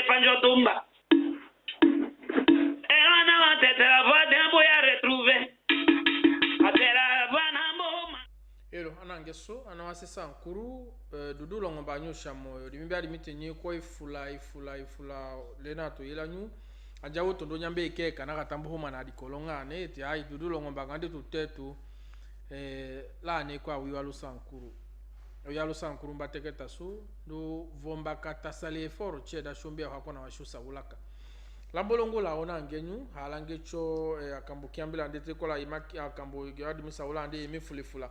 de panjo tumba. Et on a tête la voix d'un boy à retrouver. Elo anangeso anawase sankuru dudu longo banyo shamo dimbe ali mitenye ko ifula lena to yelanyu ajawo tondo nyambe ke kana katambo homa na dikolonga ne ti ai dudu longo bangande to tetu la ne kwa wiwa lo sankuru oyalo sankuru mbateketa su do vomba kata sale fort cheda shombe hakona washusa ulaka lambolongo la ona ngenyu halangecho akambo kiambila ndete kola imaki akambo gadi misaula ande emifulifula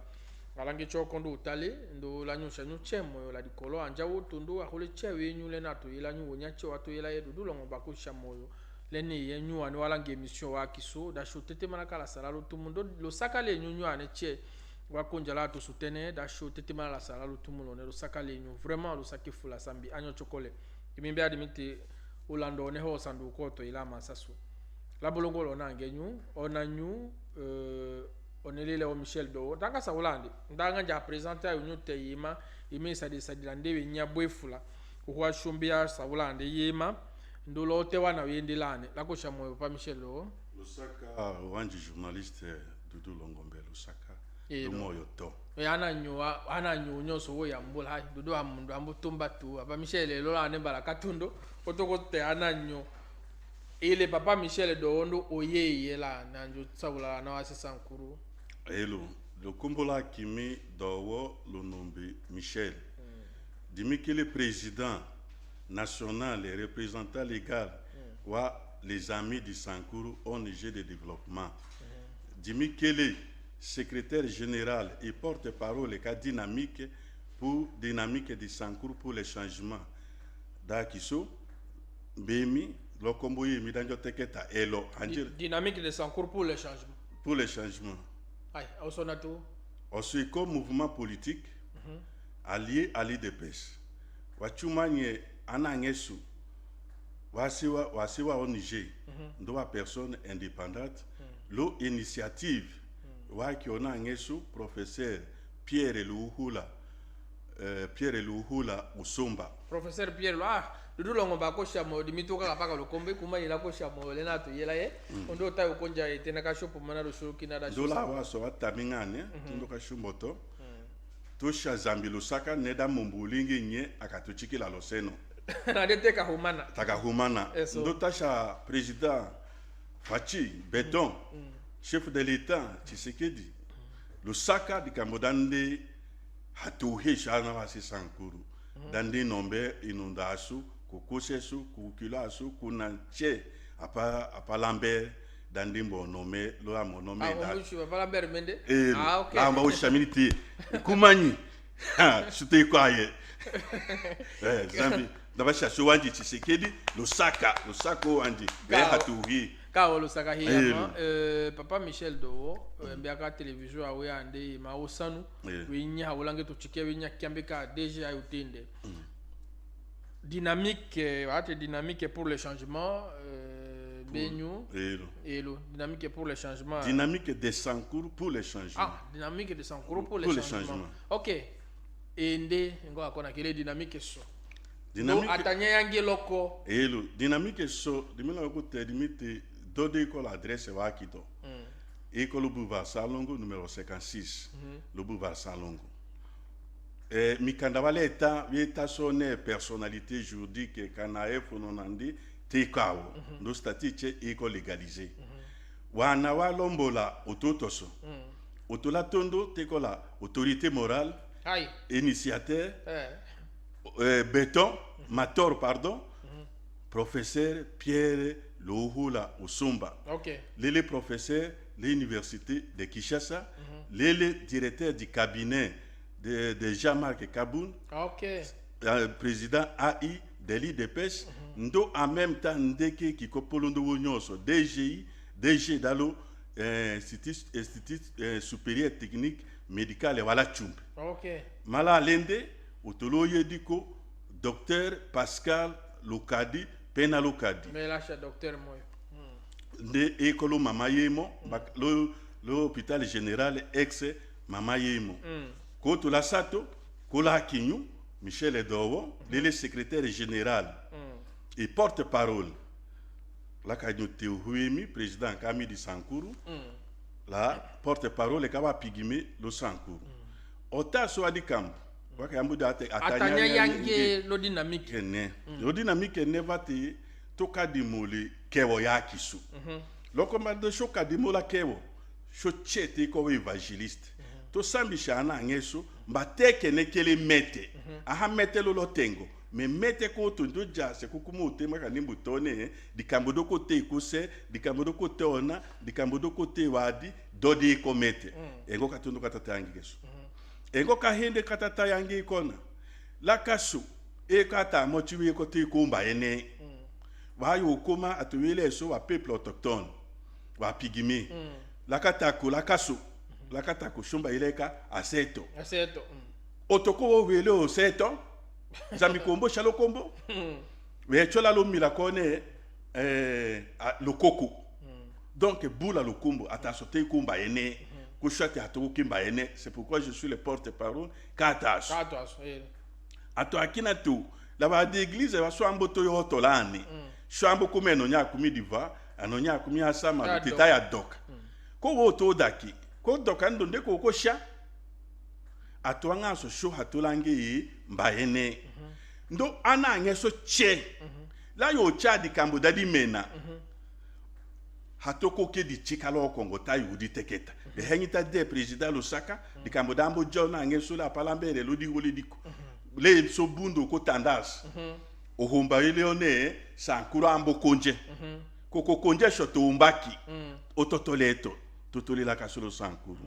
alange chokondo utale ndo lanyusha nyuchemo la dikolo anjawo tondo akole chewe nyule na to yela nyu nyacho wato yela yedu longo bakusha moyo leni yenyu ani walange emission wa kiso da shotete manaka la salalo tumundo lo sakale nyunyu ane che wakonja la to sutene da shotete manaka la salalo tumulo ne lo sakale nyu vraiment lo sakifula sambi anyo chokole kimimbe adimite ulando ne ho sandu koto ila masasu la bolongo lo nangenyu onanyu onelele o Michel do danga sa ulande ndanga nja presenter yo nyote yima imisa de sadilande we nyabwefula kwa shumbia sa ulande yima ndolo te wana wendelane la ko chamoyo pa Michel do Lusaka wanji journaliste Dudu Longombe Lusaka do moyo to ana nyu nyoso wo yambula hai Dudu amundu ambutumba tu pa Michel lo la ne bala katundo otoko te ana nyu ile papa Michel do ondo oyeye la nanjo tsawula na wase sankuru. Hello, le Kombola Kimi Dowo Lonombe Michel. Dimi que le président national et représentant légal ou les amis du Sankuru ONG de développement. Dimi que le secrétaire général et porte-parole cas dynamique du Sankuru pour les changements. Dakiso, Bemi, le Komboye Midanjo Teketa, Elo, dynamique de Sankuru pour les changements. Pour les changements. Ensuite, comme mouvement politique allié à l'IDPS, Wachumanye Anangesu, Wasiwa au Niger, deux personnes indépendantes, l'initiative, Wakiona Angesu, professeur Pierre Luhula Usumba. Professeur Pierre Luhula. Dudu longo bako shamo dimitoka kapaka lokombe kuma ila ko shamo lena to yela ye ondo tayo konja etena ka shopo mana ro shoki na da dola waso watamingane ndo ka shumboto to shazambi Lusaka neda mumbulingi nye akatochikila loseno na dete ka humana taka humana ndo tasha président Fachi Beton chef de l'état Tshisekedi Lusaka dikamodande hatuhe shana wasi sankuru dande nombe inundasu kukusesu kukilasu kunanche apa Lambert dandimbo nome lo amonome da apa Lambert mende okay amba ushamiliti kumanyi sute kwaye zambi dabasha shuwanji Tshisekedi Lusaka wanji be hatuhi ka Lusaka hiya papa Michel do mbiaka television awe ande maosanu winya ulange to chike winya kiambeka deja utinde dynamique pour le changement Benyu Elo dynamique pour le changement dynamique de Sankuru pour le changement dynamique de Sankuru pour le changement OK ende ngo akona kile dynamique so dynamique atanya yangi loko Elo dynamique so dimela ko te dimite dode ko l'adresse wa kito école Boulevard Salongo numéro 56 le Boulevard Salongo. Mikanda wale eta sonne personnalité juridique kanae fononandi tekao no statiche eko légalisé wana walombola ototoso otola tondo tekola autorité morale initiateur Beton Mator pardon professeur Pierre Luhula Usumba les professeurs l'université de Kinshasa les directeurs du cabinet de Jean-Marc Kaboun, président AI de l'IDPS, ndo en même temps ndeke qui kopolondo wonyoso DG dalo institut supérieur technique médical wala chumbe. Mala lende otoloye diko docteur Pascal Lokadi Pena Lokadi. Mais là c'est docteur moyo. De école mama yemo l'hôpital général ex mama yemo. Koto la sato kola kinyu Michel Edowo le secrétaire général et porte-parole la kanyote Huemi président Kamidi Sankuru la porte-parole kaba pigime lo Sankuru ota so adikambo wakambu date atanya yange lo dynamique ene lo dynamique ne vate toka dimoli kewo yakisu loko mande shoka dimola kewo sho chete ko evangeliste to sambisha na ngeso mbateke nekele mete aha mete lo tengo me mete ko to ndoja se kukumu tema kanimbu tone dikambodo kote ikuse dikambodo kote ona dikambodo kote wadi dodi ko mete engo katondo katata yangi keso engo kahende katata yangi kona la kasu e kata mochiwe kote kumba ene wayo koma atuwele so wa peuple autochtone wa pigime la katako la kasu la katako shumba ileka aseto otoko wele o seto zami kombo shalo kombo we chola lo mila kone lo koko donc boula lo kombo atasote kumba ene ko shate atoko kimba ene c'est pourquoi je suis le porte-parole katas ato akina tu la ba d'église va so amboto yo tolani so ambo kumeno nya kumi diva anonya kumi asama teta ya doka ko wo to daki ko doka ndonde ko sha atwanga so sho hatolangi mbaene ndo ana ngeso che la yo cha di kambo dadi mena hatoko ke di chikalo kongo tayu di teketa be henyita de president Lusaka di kambo dambo jona ngeso la palambere lo di holidiko le so bundo ko tandas o humba leone Sankuru ambo konje koko konje shoto umbaki ototoleto totolela kasolo Sankuru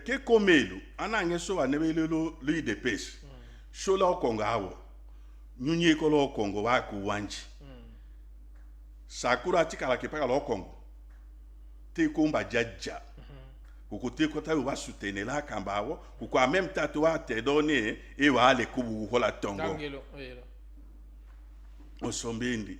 ke komelu ana ngeso anebele lo IDPS shola okongo awo nyunye ko lo Kongo wa ku wanji Sakura tikala ke paka lo Kongo te komba jaja ko te ko ta wa soutenela kamba awo ko en même temps to wa te donner e wa ale kubu hola tongo osombendi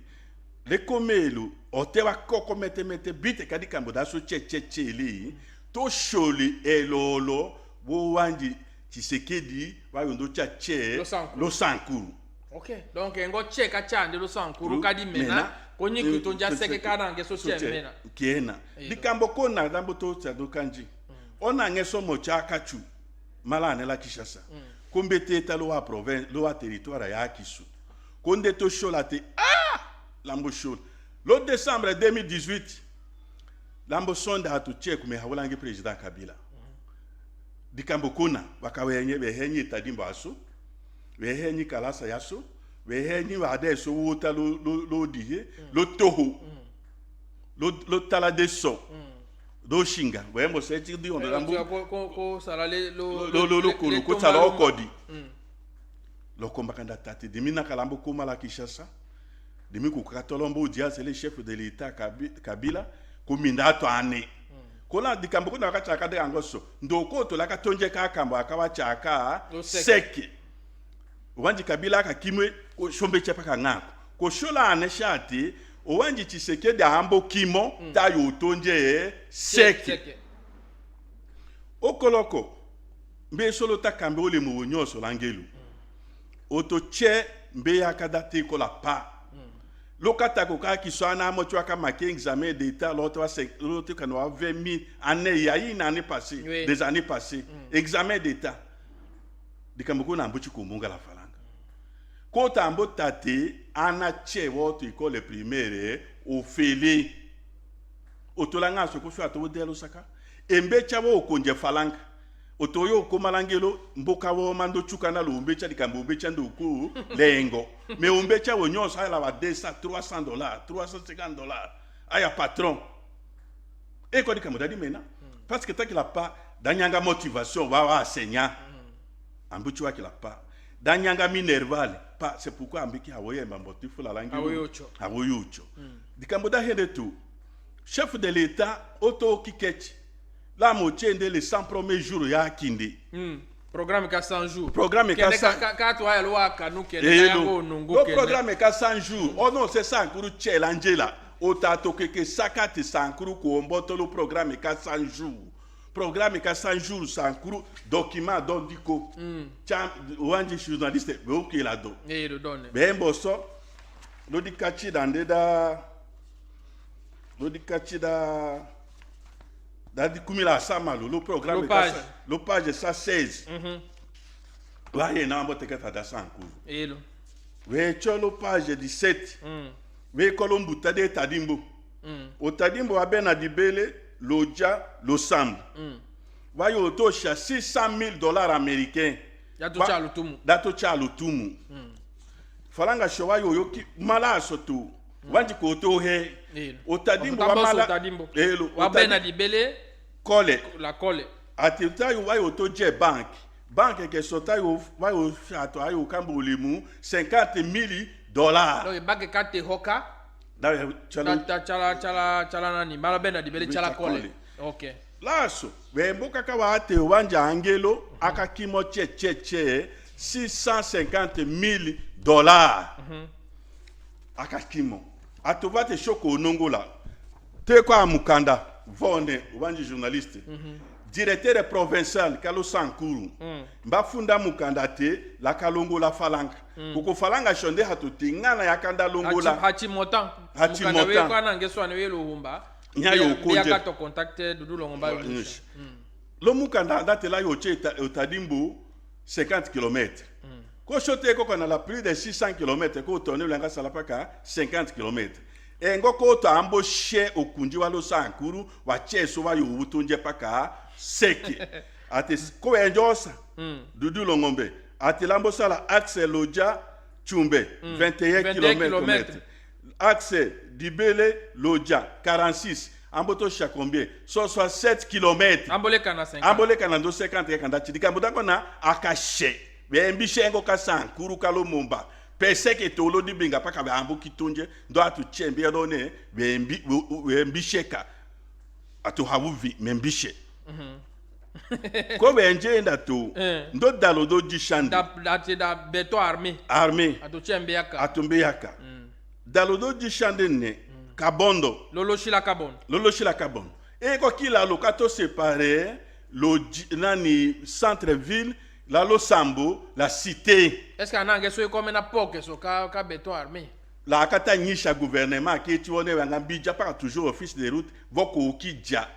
le komelu otewa koko mete bite kadi kambo da so checheli to sholi elolo wo wanji Tshisekedi wa yondo cha che lo Sankuru okay donc ngo che ka chande lo Sankuru kadi mena konyi kutonja seke kana ngeso che mena kiena dikambo kona dambo to tsado kanji ona ngeso mocha kachu malane la Kishasa kombete talo wa province lo wa territoire ya Kisu konde to sholate lambo shol le décembre 2018 lambo sonda hatu che kume hawalangi president Kabila dikambo kuna wakawenye behenye tadimba aso behenye kalasa yaso behenye wade so wuta lo dihe lo toho lo tala de so do shinga wembo seti di ondo lambo ko salale lo ko tala okodi lo kombakanda tati dimina kalambo kuma la Kishasa dimi ku katolombo dia c'est le chef de l'état Kabila kuminda to ane kola dikambo kuna wakachaka de angoso ndoko to la katonje ka kambo akawachaka seki wanji Kabila akakimwe ko shombe chepa kangako ko shola ane shati owanji Tshisekedi ambo kimo tayo tonje seki okoloko mbe solo takambe ole mu nyoso langelu oto che mbe yakadate ko la pa lokata ko ka kiswana mo chwa ka make examen d'état l'autre kanwa 20 000 années yayi na année passée des années passées examen d'état dikambuko na mbuchi kumbunga la falanga ko tambo tate ana che woto école primaire au fele otolanga so ko fwa to de Lusaka embe chabo okonje falanga otoyo komalangelo mboka wo mando chukana lo umbecha dikambo umbecha ndoku lengo me umbecha wo nyonso ala wa $300 $350 aya patron e ko dikambo dadi mena parce que tant qu'il a pas danyanga motivation va enseignant ambuchi wa qu'il a pas danyanga minerval pas c'est pourquoi ambiki awoye mambotifu la langi awoyocho dikambo da hede tu chef de l'état auto kikechi la moitié les 100 premiers jours ya kindi programme ka 100 jours programme ka 100 ka to ayelo aka nuke yango nungu ke programme ka 100 jours oh non c'est ça Sankuru Angela otato keke sakati Sankuru ko mboto le programme ka 100 jours programme ka 100 jours Sankuru document dondiko wanji journaliste be okela do le donne be mboso Lodi kachi da di kumila samalo le programme le page 116 wa yena mbote kata da sanku elo we cholo page 17 we kolombu tade tadimbo o tadimbo abena dibele loja lo sambu wa yo to sha $600,000 américains dato cha lutumu falanga showa yo yoki mala soto wanji ko to he o tadimbo wa mala elo wa bena dibele kole la kole atita yo wa yo to je banque que sota yo wa yo fato ayo kambo lemu $50,000 no banque kate hoka da chala nani mala bena dibele chala kole okay laso we mboka ka wa te wanja angelo akakimo che $650,000 akakimo atovate shoko onongola te kwa mukanda vone wanji journaliste directeur provincial kalo sankuru mbafunda mukanda te la kalongola falanga kuko falanga shonde hatutingana yakanda longola hachi motan mukanda we kwa nangeswa ne welo humba nyayo konje ya kato contacte dudu longomba lo mukanda date la yo che otadimbo 50 km ko shote ko kana la plus de 600 km ko tonne langa salapaka 50 km engo ko to ambo she okunji wa lo sankuru wa cheso wa yo utunje paka seki ate ko enjosa dudu longombe ate lambo sala axe loja chumbe 21 km axe dibele loja 46 amboto cha combien 67 km ambole kana 50 ambole kana 50 kanda chidika mbudako na akashe bembishe ngo kasankuru kalomomba pese ke tolo di binga paka be ambu kitunje ndo atu chembe done bembisheka atu havuvi membishe ko benje nda to ndo dalo do jishande da beto armé atu chembe yaka dalo do jishande ne kabondo lolo shila kabondo e ko kila lo kato séparer lo nani centre ville la lo sambo la cité est-ce que anange so comme na poke so ka beto armé la kata nyisha gouvernement qui ti wone wanga bija pas toujours office de route voko okija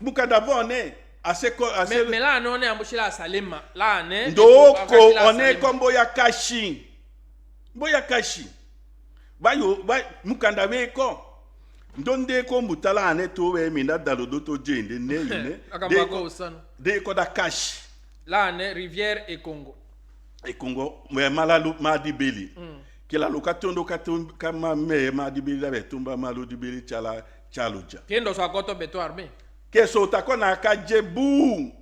mukada vone assez mais là on est ambushila salema là ne ndoko on est comme boya kashi bayo mukanda weko ndonde ko mutala ane to we minda dalodo to jende ne de ko da kashi là ne rivière et Congo mais malalu madibeli kila lokatondo kama me madibeli la betumba maludibeli chala chaloja kendo so akoto beto armé keso takona kajebu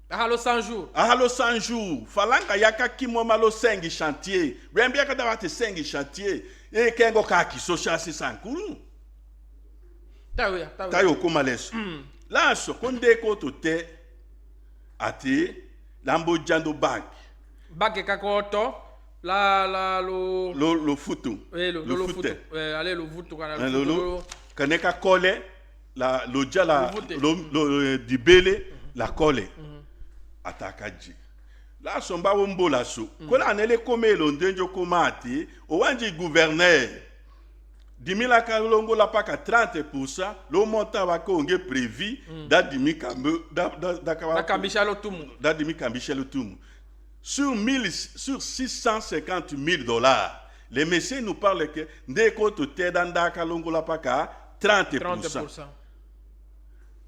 ahalo 100 jours falanga yaka kimo malo 5 chantier rembia kada wate 5 chantier e kengo kaki social sankuru tayo komaleso laso konde ko tote ati lambo jando bank kakoto lo futu lo futu allez lo futu kana lo kaneka kole la lo jala lo dibele la kole atakaji la somba wombola so kola anele komelo ndenjo komati owanji gouverneur dimila kalongo la paka 30% lo monta wa konge prévu da dimi kambe da kambishalo tumu da dimi kambishalo tumu sur 650 000 $. Les messieurs nous parlent que ndeko to tedanda kalongo la paka 30%.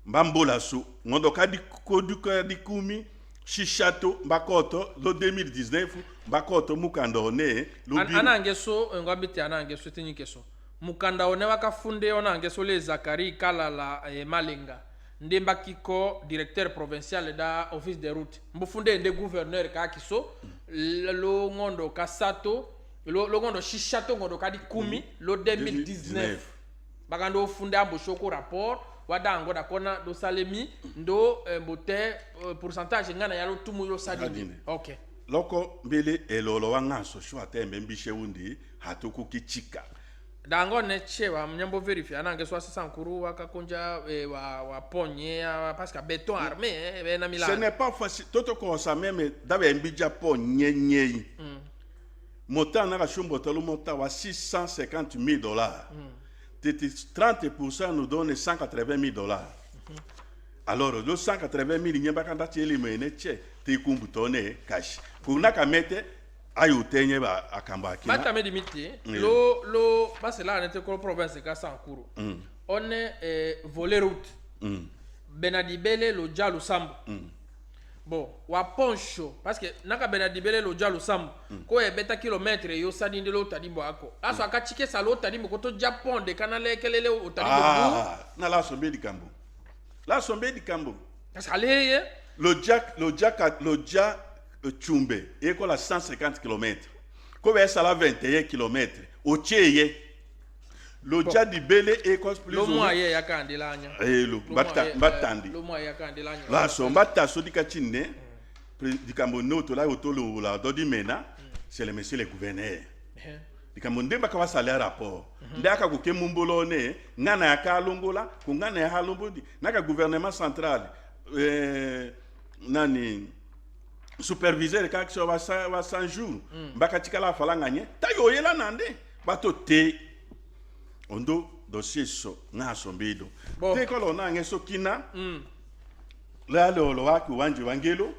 Mbambola so ngondo kadi koduka di kumi shishato bakoto lo 2019 bakoto mukanda one lo anange so ngabiti anange so tinyike so mukanda one wakafunde onange so le Zakari Kalala Malenga ndemba kiko directeur provincial da office de route mbufunde nde gouverneur ka kiso lo ngondo kasato lo ngondo shishato ngondo kadi kumi lo 2019 bakando funde ambo shoko rapport wadango da kona do salemi ndo mbote pourcentage ngana yalo tumu yo sadini okay loko mbele elolo wanga so shwa tembe mbishe wundi hatuku kichika dango ne chewa mnyambo verify anange so asisa nkuru wakakonja wa ponye parce que béton armé na Milan ce n'est pas facile toto ko sa même dabe mbija ponye nyei montant na chumboto le montant wa 650 000 dollars. 30% nous donne 180 000 dollars. Alors, le 180 000, il n'y a pas qu'à tirer les mains, tu kumbutonne cash. Kuna kamete ayo tenye ba akamba kina. Matame dimiti. Parce que là on était dans la province de Kassankuru. On est volé route. Benadibele lo jalo sambo. Bon, wa poncho parce que naka benadibele lo jalo sambo. Ko e beta kilomètre yo sadi ndelo tadimbo ako. Aso akachike salo tadimbo ko to Japon de kanale kelele o tadimbo. Ah, na la sombe di kambo. La sombe di kambo. Parce que le Jack Chumbe, et qu'on a 150 km. Comme ça la 21 km. Au Tcheye, le Jack di Bele et qu'on plus. Le moyen ya kandelanya. Eh le batandi. Le moyen ya kandelanya. La sombata so di kachine, di kambono to la otolo la do di mena, c'est le monsieur le gouverneur. Di kamonde ba ka salaire rapport. Ndaka ko kemumbolo ne, ngana ya ka longola, ko ngana ya halombodi, naka gouvernement central. Nani superviseur ka so wa 100 jours mbaka tikala falanga nye tayo yela nande bato te ondo dossier so na sombido te ko lona ngeso kina la lo wa ku wanji wangelo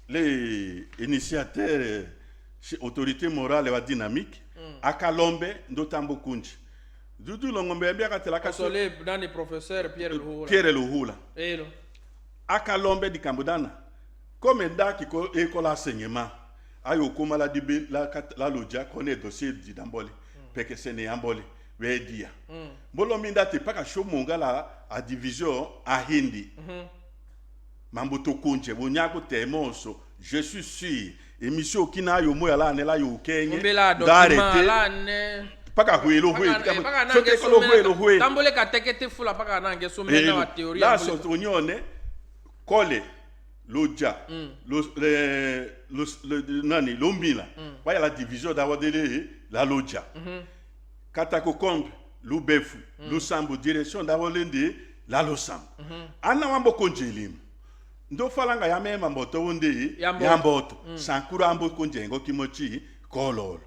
les initiateurs autorité morale wa dynamique akalombe ndo tambo kunji dudu longombe mbia katela ka sole nani professeur Pierre Luhula elo akalombe di kambudana comme daki ko école enseignement ayo kuma la loja connaît dossier di dambole peke sene ambole we dia bolo minda te paka shomonga la a division a hindi mambo to konje bonyako temonso je suis sûr émission kina yo moya la ne la yo kenye d'arrêter paka huelo so te ko huelo tambole ka tekete fula paka nange so mena wa théorie la so onyone kole loja nani lombila waya la division d'awadele la loja katako kombe lubefu lusambo direction d'awolende la losam ana wambo konjelim ndo falanga ya mema mboto wonde ya mboto sankuru ambo konjengo kimochi kololo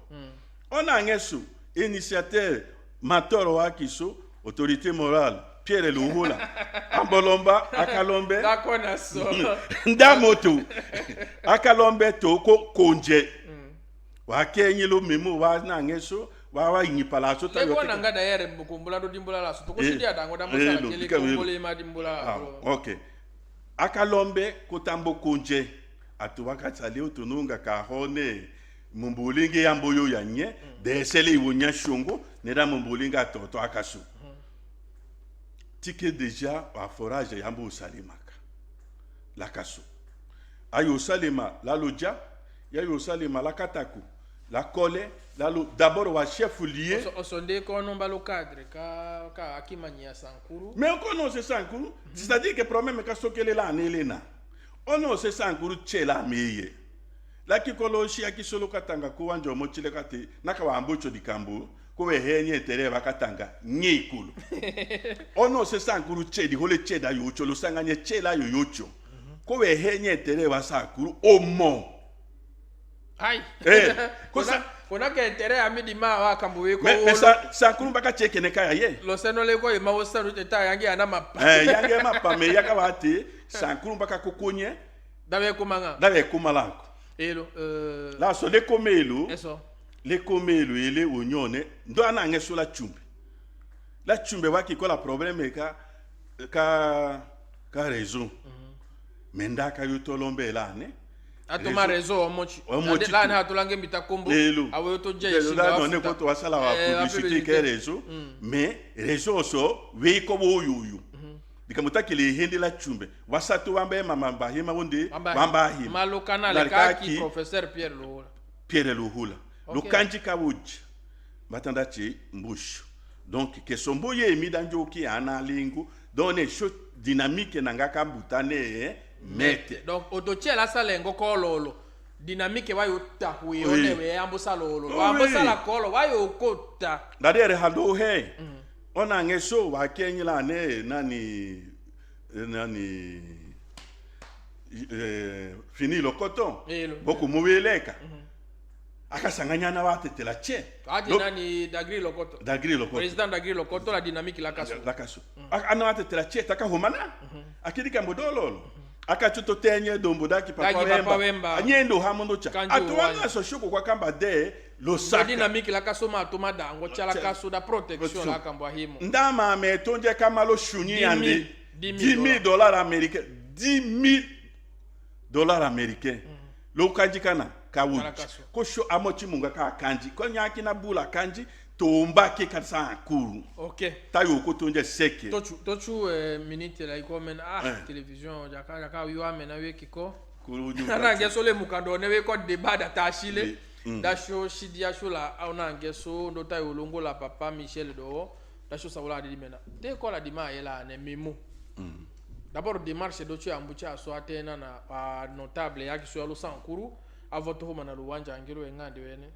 ona ngesu initiateur matoro wa kiso autorité morale Pierre Luhula ambolomba akalombe dakona so ndamoto akalombe to ko konje wa kenyi lo memo wa na ngeso wa nyipala so tayo ko nanga daere bukumbula do dimbula la so to ko sidia dango da mosala kele ko mbole ma dimbula okay akalombe ko tambo konje atu wakatali utununga ka hone mumbulinge yamboyo yanye desele iwonya shongo nera mumbulinga toto akasu tike déjà à forage yambo salimaka la kaso ayo salima la loja yayo salima la kataku la kole la d'abord wa chef lié osonde ko no mbalo cadre ka akimanya Sankuru mais on non c'est Sankuru c'est-à-dire que problème ka sokele la nelena on non c'est Sankuru chela meye la kikolo shi akisolo katanga ko wanjo mochile kati naka wa ambocho dikambo ko we henye tere bakatanga nyikulu ono se Sankuru chedi hole cheda yocho lo sanganye chela yocho ko we henye tere wa Sankuru omo ai kosa kona ke tere amidi ma wa kambuwe ko mais Sankuru baka cheke ne kaya ye lo seno le ko e ma wo sanu teta yangi ana mapa yangi mapa me yaka wati Sankuru baka kokonye dawe kumalanko elo la so le komelo eso le komelo ele onyone ndo ana ngeso la chumbe waki ko la problème ka raison menda ka yutolombe la ne atoma réseau omochi la na atulange mitakombo awe to je là non ne ko to wasala wa publicité ke réseau mais réseau so we ko boyuyu dikamutaki le hindi la chumbe wasatu wambe mama bahima wonde bamba hima malokana le kaki professeur Pierre Luhula lokanji kabuji batanda chi mbushu donc que sombo ye mi danjo ki ana lingu donne show dynamique nanga kabutane mete donc odoche la salengo kololo dynamique wa yota we we ambosa lolo ambosa la kolo wa yokota dadere hado he ona ngeso wa kenyila ne nani fini le coton beaucoup mouveleka akasanganyana watetela che ati nani Dagri Lokoto Dagri Lokoto président Dagri Lokoto la dynamique la kaso ana watetela che takahomana akidika modololo akachuto tenye dombo daki papa wemba anyendo hamondo cha atwanga so shoko kwa kamba de losaka dynamique la kaso ma toma dango cha la kaso da protection la kamba himo ndama metonje kama lo shunyi ande $10,000 américains $10,000 américains lo kanji kana kawuji ko sho amochi munga ka kanji ko nyaki na bula kanji tomba ke kansa kuru okay tayo ko tonje seke tochu minute la iko men television jaka wiwa mena wekiko kuru na ngeso le mukando ne we ko débat da chile da show shidia show la ona ngeso ndo tayo longo la papa Michel do da show sawla di mena de ko la di ma yela ne mimo d'abord démarche do tu ambucha so atena na notable yaki so lo sankuru avoto homa na luwanja ngiro engande wene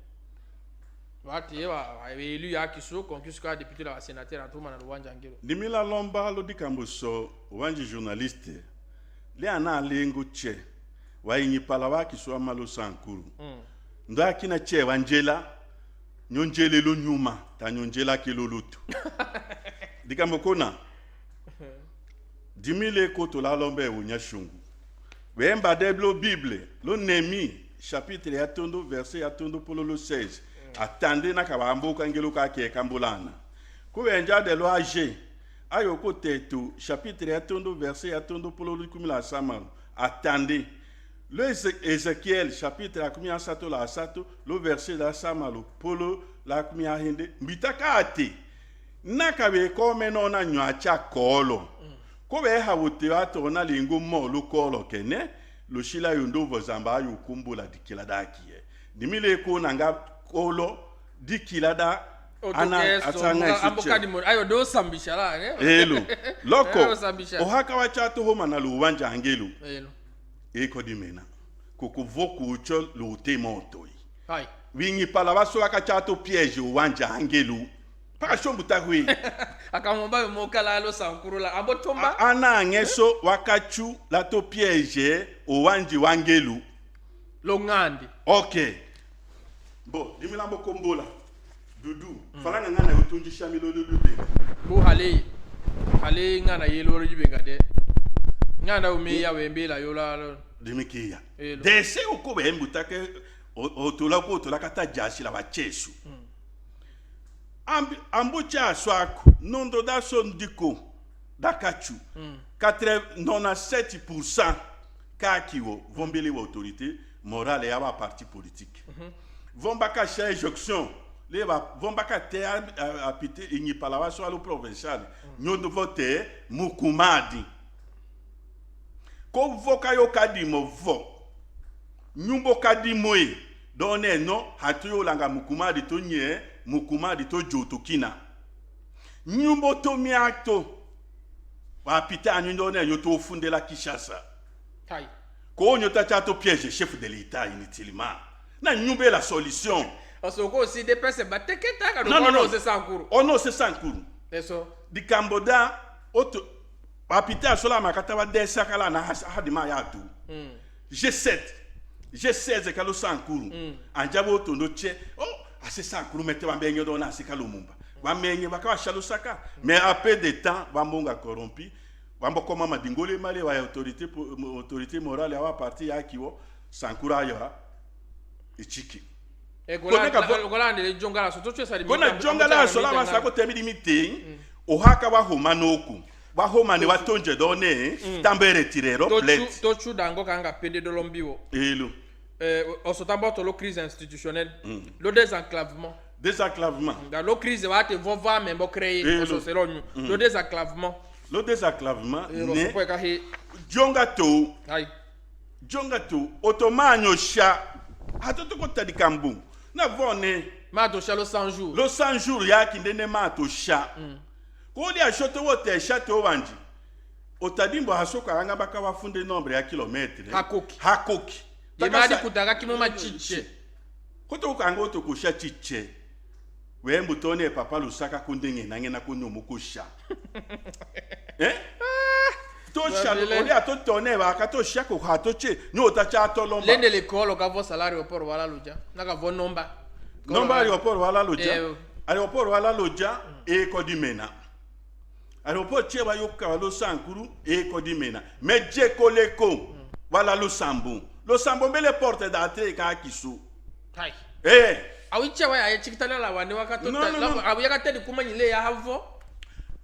wati yewa élu yaki so conquis ka député la sénateur atuma na luwanja ngiro dimila lomba lo dikambo so wanji journaliste le ana lengo che wa inyi pala waki so amalo sankuru ndo akina che wanjela nyonjele lo nyuma ta nyonjela ke lo lutu dikambo kona dimile koto la lombe unya shungu wemba deblo bible lo nemi chapitre ya tondo verset ya tondo pololo 16 attendez na kabambo kangelo ka ke kambulana ko wenja de lo age ayo ko tetu chapitre ya tondo verset ya tondo pololo kumila samal attendez le Ézéchiel chapitre ya kumia sato la sato lo verset la samalo polo la kumia hende mbitaka ate nakabe ko menona nyacha kolo ko be ha wote ato na lingo mo lo kolo kene lo shila yondo vozamba ayo kumbula dikilada kiye dimile ko nanga kolo dikilada ana atanga ambokadi mo ayo do sambishala elo loko ohaka wachato homa na luwanja angelo elo eko dimena kukuvoku ucho lo temoto hai wingi pala baso akachato piège uwanja angelo pa shombu tahwi akamomba mokala lo sankuru la abotomba ana ngeso wakachu la to piège uwanji wangelu lo ngandi okay bo dimila mbokombola dudu falanga ngana utunji shamilo dudu bo hale ngana yelo ribenga de ngana umeya wembela yola dimikia dese ukobe mbutake otula ko otula kata jashi la bachesu ambucha swako nondo da sondiko dakachu 97% kakiwo vombele wa autorité morale ya ba parti politique vombaka cha injonction leba vombaka te apite inyi palawa so alo provincial nyondo vote mukumadi ko voka yo kadimo vo nyumbo kadimo e donne no hatuyo langa mukumadi to nye mukumadi to joto kina nyumbo to miato apite anyundo ne yo to fundela Kinshasa tai ko nyota chato piège chef de l'état inutilement na nyumbe la solution osoko aussi des personnes bateketa ka non c'est sankuru ono c'est sankuru eso di Camboda auto apite asola makata wa desa kala na hadima ya tu G7 kalo sankuru anjabo tondo che assez sankuru mette wa benyo dona sikalo mumba wa menye baka shalo saka mais après des temps wa mbonga corrompu wa mbokoma madingole male wa autorité morale ya wa parti ya kiwo sankura ya ichiki kola ndele jongala so to chesa kona jongala so la masako temidi meeting ohaka wa homa noku wa homa ne watonje done tambere tirero plate to chu dango kanga pede de lombiwo elo osotambo to lo crise institutionnelle le désenclavement dans lo crise wa te vova membo créer oso selonyu le désenclavement ne jonga to otomanyo sha hatoto ko tadi kambu na vone mato sha lo 100 jours ya kindene mato sha ko dia shoto wote sha to wanji otadimbo hasoka anga baka wafunde nombre ya kilometre hakoki yemadi kutaka kimoma chiche koto kanga oto ko sha chiche we mbutone papa lusaka kundenge nange na kunyo mukosha tosha oli atotone ba katosha ko hatoche ni otacha tolomba lende l'école ka vo salaire aéroport wala luja naka vo nomba aéroport wala luja aéroport wala luja e ko dimena aéroport che ba yoka lo sankuru e ko dimena mais je koleko wala lo sambo mbele porte d'entrée ka kisu hai awicha wa ya chikitana la wande wakato la awiya ka tedi kuma nyile ya havo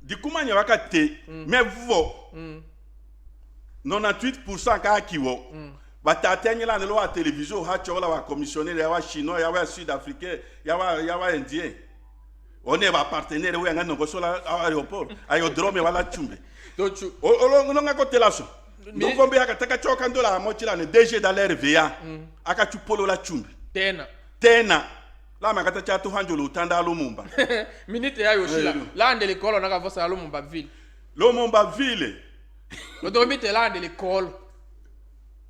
di kuma nya wakate mais vo 98% ka kiwo batatenye la nelo wa télévision ha chola wa commissionnaire ya wa chinois ya wa sud-africain ya wa indien on est va partenaire we ngano ko sola aéroport aérodrome wala chumbe dochu olonga ko telaso donc on be akataka choka ndola mochila ne DG dans l'RVA akachupolo la chumbe tena la makata cha to hanjolo utanda lumumba minute ya yoshila lande l'école na ka vosa lumumba ville odomite lande l'école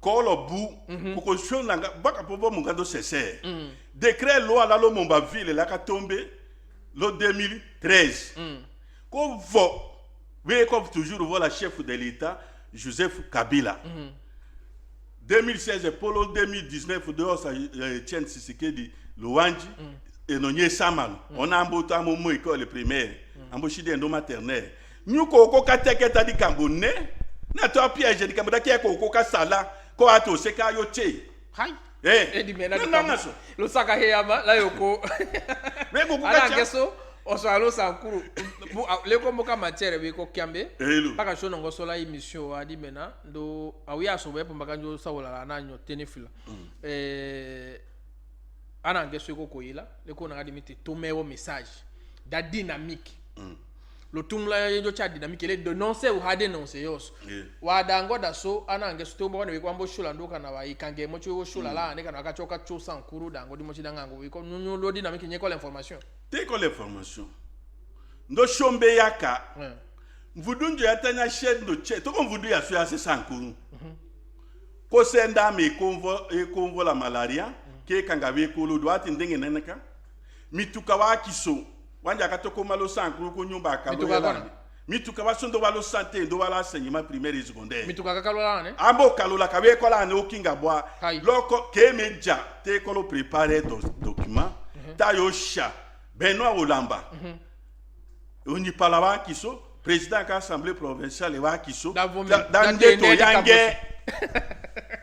kolo bu ko shonanga baka pobo mungando sese décret loi la lumumba ville la ka tomber le 2013 ko vo we comme toujours voilà chef de l'état Joseph Kabila 2016 Polo 2019 dehors Etienne Tshisekedi Luanji et Nonye Samalo on a amboto amomo école primaire amboshi de ndo maternelle nyuko ko kateka di kambone na to piège di kamboda ki ko ka sala ko ato se ka yo che hai di mena lo saka heyama la yoko me ko ka keso osalo sankuru le kombo ka matière be ko kiambe paka shono ngosola émission wa di mena ndo awia so be pamba kanjo sawala na nyo tenefila ana ngeso ko koyila le ko na ngadi miti tomewo message da dynamique lo tumla yo cha dynamique le dénoncer ou ha dénoncer yos wa dango da so ana ngeso to mbona ko ambo shula ndo kana wa ikange mo cho shula la ne kana akachoka cho sankuru dango di mo chi dangango ko nyo lo dynamique nyeko l'information te ko l'information ndo shombe yaka mvudunjo yatanya chaîne ndo che to ko mvudu ya so ya se sankuru ko senda me konvo la malaria ke kangabe ko lo doati ndenge neneka mituka wa kiso wanja katoko malo sankuru ko nyumba kalo mituka wa sondo walo santé ndo wala enseignement primaire et secondaire mituka kakalola ne ambo kalola kabe ko la ne okinga bwa loko ke meja te ko lo préparer document ta yo sha Benoît Olamba oni palawa kiso président de l'Assemblée provinciale wa kiso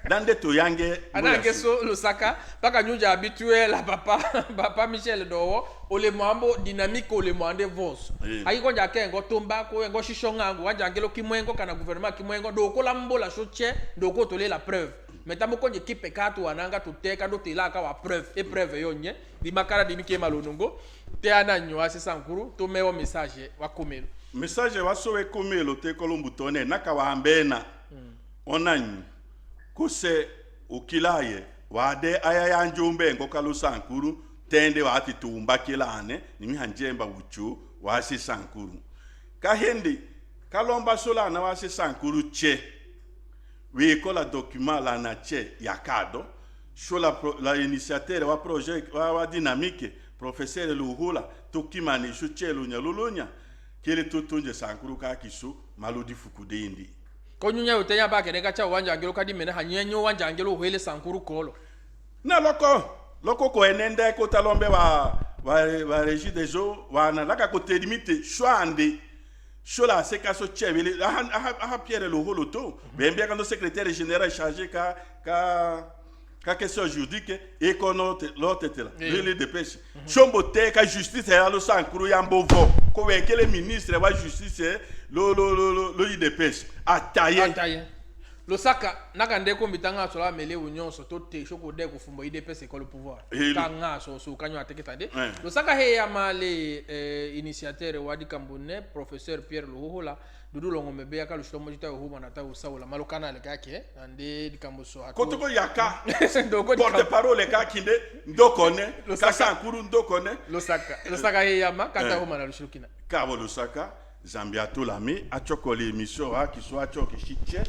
dande to yange anange so Lusaka paka nyuja habitué la papa Michel Dowo ole mambo dynamique ole mwande vos ayi ko njake ngo tomba ko ngo shishonga ngo wanja ngelo kimwengo kana gouvernement kimwengo do ko lambo la choche do ko tole la preuve metamo ko equipe katu wananga tuteka ndo tilaka wa preuve yonye di makara di mike malonongo te ananyo ase sankuru to mewo message wa komelo message wa so we komelo te ko lumbutone naka wa ambena onanyo kuse ukilaye wade ayaya njombe ngokalo sankuru tende wati tumba kilane nimi hanjemba uchu wasi sankuru kahende kalomba sola na wasi sankuru che we kola document la na che yakado shola la initiateur wa projet wa dynamique professeur Luhula tokimani shuchelo nyalulunya kile tutunje sankuru ka kisu malodi fukudindi konyunya utenya bake neka cha wanja angelo kadi mena hanyenyo wanja angelo huele sankuru kolo na loko ko enende ko talombe wa régie des eaux wana laka ko telimite shwande shola seka so chebele aha Pierre Luholo to bembia quand secrétaire général chargé ka question juridique et konote l'autre le dépêche chombo te ka justice ya lo sankuru ya mbovo ko wekele ministre wa justice lo dépêche ataye Lusaka nakande ko mitanga sola mele unyonso to te shoko de ko fumbo IDPS ko le pouvoir kanga so kanyo ateketande Lusaka he ya male initiateur wadi kambone professeur Pierre Luhula dudu longo mebe aka lushito mojita huma na ta usawula malokana le kake ande dikamboso hatu kotoko yaka porte parole ka kinde ndokone kasa nkuru ndokone Lusaka he ya ma kata huma na lushukina kabo Lusaka Zambia Tolami achokole émission a qui soit achoke chiche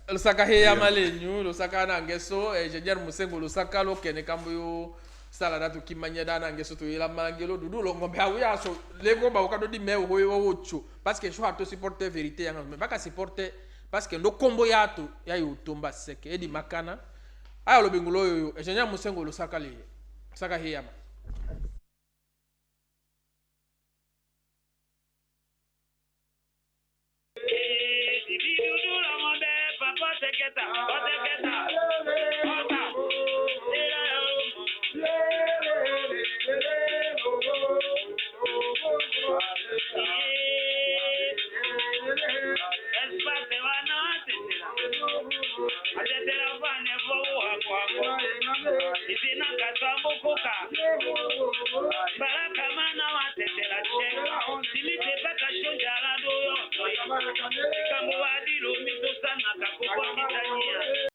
Lusaka he ya malenyu Lusaka na ngeso engineer Musengo Lusaka lo kene kambuyo sala datu kimanya dana ngeso to ila mangelo dudu lo ngombe awu ya so lego ba ukado di me ho ocho parce que je dois te supporter vérité yanga mais pas ka supporter parce que ndo kombo ya to ya utomba seke edi makana aya lo bengulo yo ejenya musengo lo saka hiyama